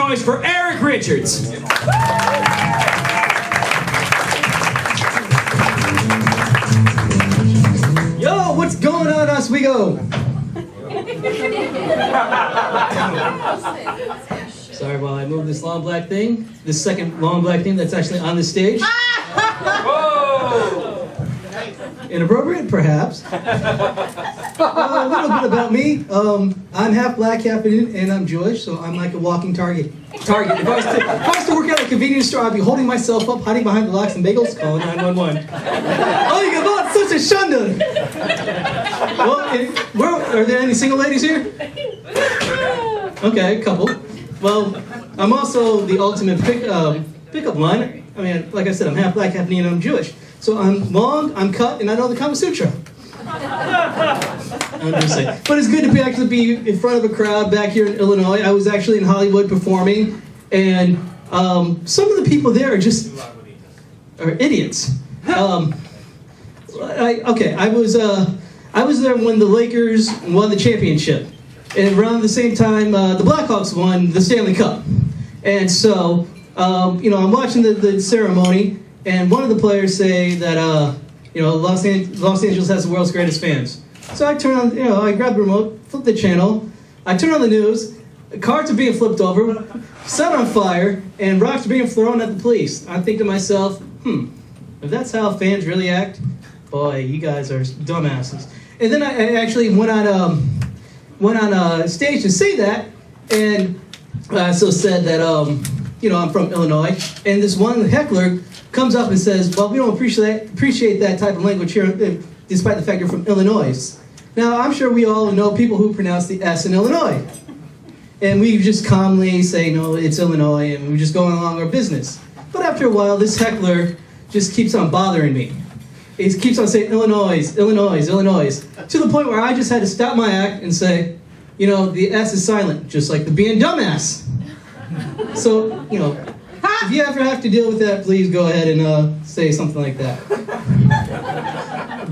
noise for Eric Richards. Yo, what's going on, Oswego? Sorry while I move this long black thing. This second long black thing that's actually on the stage. Whoa! Inappropriate, perhaps. A little bit about me. I'm half black, half Indian, and I'm Jewish, so I'm like a walking target. If I was to work at a convenience store, I'd be holding myself up, hiding behind the locks and bagels, calling 911. Oh, you got such a shunda! Well, are there any single ladies here? Okay, a couple. Well, I'm also the ultimate pickup line. I mean, like I said, I'm half black, half Indian, and I'm Jewish. So I'm long, I'm cut, and I know the Kama Sutra. I'm just saying. But it's good to actually be in front of a crowd back here in Illinois. I was actually in Hollywood performing, and some of the people there are idiots. I was there when the Lakers won the championship, and around the same time the Blackhawks won the Stanley Cup. And so I'm watching the ceremony, and one of the players say that Los Angeles has the world's greatest fans. So I turn on, I grab the remote, flip the channel, I turn on the news, cars are being flipped over, set on fire, and rocks are being thrown at the police. I think to myself, if that's how fans really act, boy, you guys are dumbasses. And then I actually went on stage to say that, and I also said that I'm from Illinois, and this one heckler comes up and says, well, we don't appreciate that type of language here, despite the fact you're from Illinois. Now, I'm sure we all know people who pronounce the S in Illinois. And we just calmly say, no, it's Illinois, and we just go along our business. But after a while, this heckler just keeps on bothering me. He keeps on saying, Illinois, Illinois, Illinois, to the point where I just had to stop my act and say, the S is silent, just like the being dumbass. So, if you ever have to deal with that, please go ahead and say something like that.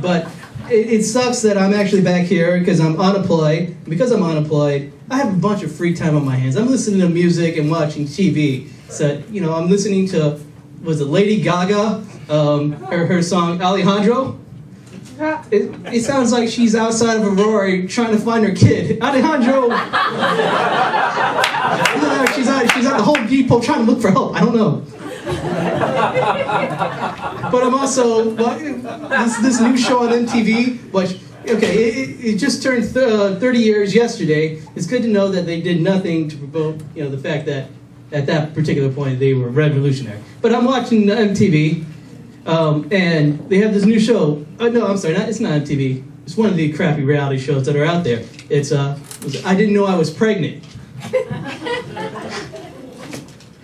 But it sucks that I'm actually back here because I'm unemployed. Because I'm unemployed, I have a bunch of free time on my hands. I'm listening to music and watching TV. So, I'm listening to, was it Lady Gaga, her song Alejandro? It sounds like she's outside of Aurora trying to find her kid. Alejandro! She's at the Home Depot trying to look for help. I don't know. But I'm also, this new show on MTV, which, it just turned 30 years yesterday. It's good to know that they did nothing to promote, the fact that at that particular point they were revolutionary. But I'm watching MTV, and they have this new show. Oh, no, I'm sorry, it's not MTV. It's one of the crappy reality shows that are out there. It's, I Didn't Know I Was Pregnant.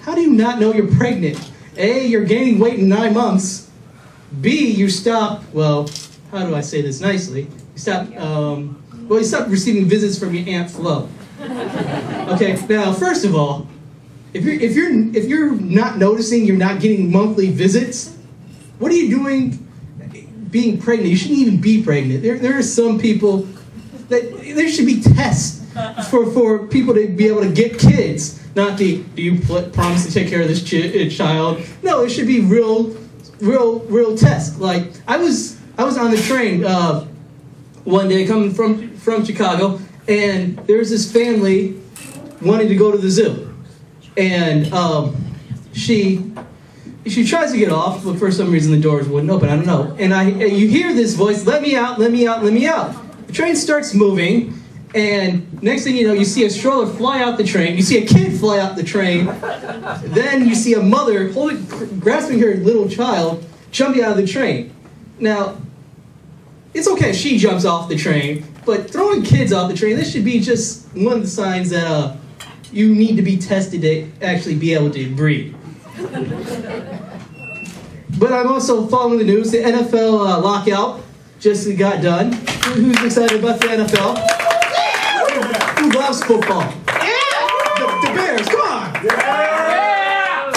How do you not know you're pregnant? A, you're gaining weight in 9 months. B, you stop, how do I say this nicely? You stop receiving visits from your Aunt Flo. Okay, now, first of all, if you're not noticing you're not getting monthly visits, what are you doing being pregnant? You shouldn't even be pregnant. There are some people that there should be tests for people to be able to get kids. Not do you promise to take care of this child? No, it should be real tests. Like I was on the train one day coming from Chicago, and there was this family wanting to go to the zoo, and she tries to get off, but for some reason the doors wouldn't open. I don't know. And you hear this voice, let me out, let me out, let me out. The train starts moving, and next thing you know, you see a stroller fly out the train. You see a kid fly out the train. Then you see a mother grasping her little child, jumping out of the train. Now, it's okay if she jumps off the train, but throwing kids off the train, this should be just one of the signs that you need to be tested to actually be able to breathe. But I'm also following the news. The NFL lockout just got done. Who's excited about the NFL? Who loves football? Yeah! The Bears, come on! Yeah!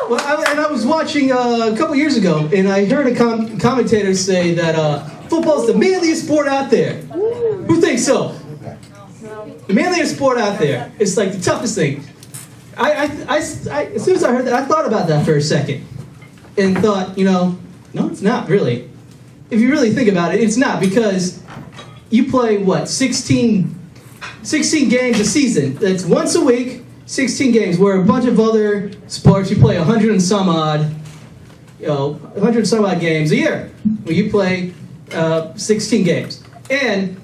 Well, I was watching a couple years ago, and I heard a commentator say that football's the manliest sport out there. Who thinks so? The manliest sport out there. It's like the toughest thing. As soon as I heard that, I thought about that for a second. And thought, no, it's not really. If you really think about it, it's not, because you play, 16 games a season. That's once a week, 16 games, where a bunch of other sports, you play 100 and some odd games a year, where you play 16 games. And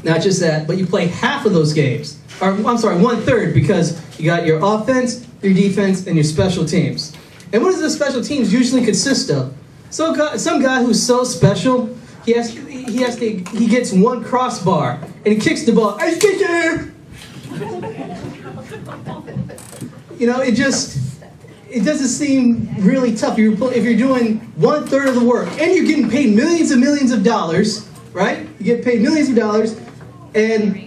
not just that, but you play half of those games. Or, I'm sorry, 1/3, because you got your offense, your defense, and your special teams. And what does the special teams usually consist of? So some guy who's so special, he gets one crossbar, and he kicks the ball. Ice kicker! It doesn't seem really tough. If you're doing 1/3 of the work, and you're getting paid millions and millions of dollars, right? You get paid millions of dollars, and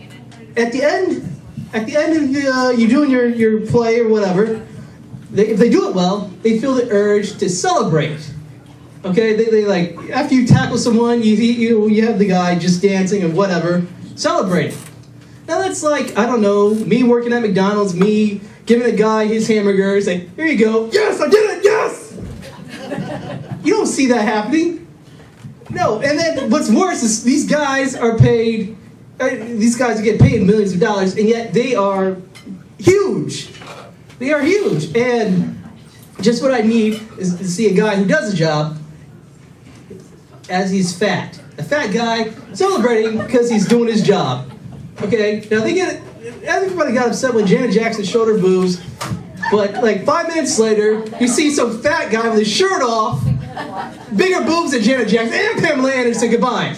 at the end of you doing your play or whatever, if they do it well, they feel the urge to celebrate. Okay, they like, after you tackle someone, you have the guy just dancing and whatever, celebrating. Now that's like, I don't know, me working at McDonald's, me giving a guy his hamburger, saying, here you go, yes, I did it, yes! You don't see that happening. No, and then what's worse is these guys get paid millions of dollars, and yet they are huge. They are huge. And just what I need is to see a guy who does a job as he's fat. A fat guy celebrating because he's doing his job. Okay? Now everybody got upset when Janet Jackson showed her boobs, but like 5 minutes later, you see some fat guy with his shirt off, bigger boobs than Janet Jackson and Pamela Anderson combined.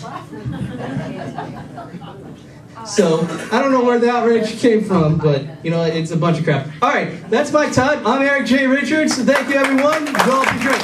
So, I don't know where the outrage came from, but, it's a bunch of crap. All right, that's my time. I'm Eric J. Richards. Thank you, everyone. Go up and drink.